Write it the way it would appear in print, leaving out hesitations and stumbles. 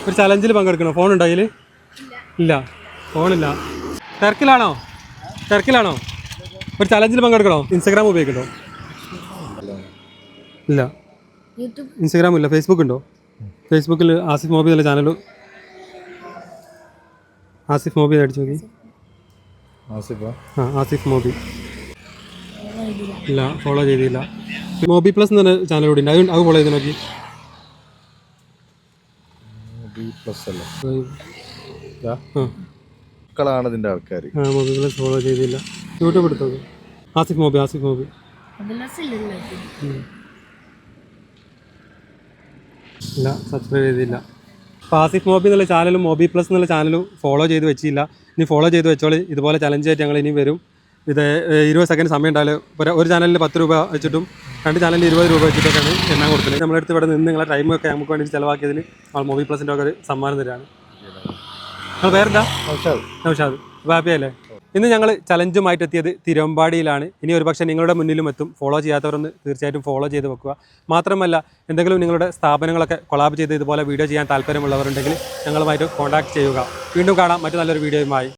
ഒരു ചലഞ്ചിൽ പങ്കെടുക്കണോ? ഫോണുണ്ടോ അതിൽ? ഇല്ല, ഫോണില്ല. തിരക്കിലാണോ? ഒരു ചലഞ്ചിൽ പങ്കെടുക്കണോ? ഇൻസ്റ്റാഗ്രാം ഉപയോഗിക്കണ്ടോ? ഇല്ല, ഇൻസ്റ്റാഗ്രാം ഇല്ല. ഫേസ്ബുക്ക് ഉണ്ടോ? ഫേസ്ബുക്കിൽ ആസിഫ് മോബി എന്നുള്ള ചാനൽ, ആസിഫ് മോബി അടിച്ചു നോക്കി. ആസിഫ് മോബി ഇല്ല, ഫോളോ ചെയ്തില്ല. മോബി പ്ലസ് എന്ന് പറഞ്ഞ ചാനൽ കൂടി ഉണ്ട്, അത് ഫോളോ ചെയ്ത് നോക്കി. ഇതിന്റെ ആൾക്കാർ മോബി പ്ലസ് ഫോളോ ചെയ്തില്ല. യൂട്യൂബ് എടുത്തോ, ആസിഫ് മോബി ഇല്ല, സബ്സ്ക്രൈബ് ചെയ്തില്ല. അപ്പോൾ ആസിഫ് മോബി എന്നുള്ള ചാനലും മോബി പ്ലസ് എന്നുള്ള ചാനലും ഫോളോ ചെയ്ത് വെച്ചില്ല. ഇനി ഫോളോ ചെയ്ത് വെച്ചോളി. ഇതുപോലെ ചലഞ്ചായിട്ട് ഞങ്ങൾ ഇനിയും വരും. ഇത് 20 സെക്കൻഡ് സമയം ഉണ്ടായാലും ഒരു ചാനലിൽ 10 രൂപ വെച്ചിട്ടും 2 ചാനലിൽ 20 രൂപ വെച്ചിട്ടൊക്കെയാണ് എണ്ണം കൊടുക്കുന്നത്. നമ്മളടുത്ത് ഇവിടെ നിന്ന് നിങ്ങളെ ടൈമൊക്കെ നമുക്ക് വേണ്ടി ചിലവാക്കിയതിന് മോബി പ്ലസിൻ്റെ ഒക്കെ ഒരു സമ്മാനം തരാണ്. നിങ്ങൾ പേരെന്താ? നൗഷാദ്. ഹാപ്പിയല്ലേ? ഇന്ന് ഞങ്ങൾ ചലഞ്ചുമായിട്ട് എത്തിയത് തിരുവമ്പാടിയിലാണ്. ഇനി ഒരുപക്ഷെ നിങ്ങളുടെ മുന്നിലും എത്തും. ഫോളോ ചെയ്യാത്തവരൊന്ന് തീർച്ചയായിട്ടും ഫോളോ ചെയ്ത് വെക്കുക. മാത്രമല്ല, എന്തെങ്കിലും നിങ്ങളുടെ സ്ഥാപനങ്ങളൊക്കെ കൊളാബ് ചെയ്ത് ഇതുപോലെ വീഡിയോ ചെയ്യാൻ താല്പര്യമുള്ളവരുണ്ടെങ്കിൽ ഞങ്ങളുമായിട്ട് കോൺടാക്ട് ചെയ്യുക. വീണ്ടും കാണാം മറ്റു നല്ലൊരു വീഡിയോയുമായി.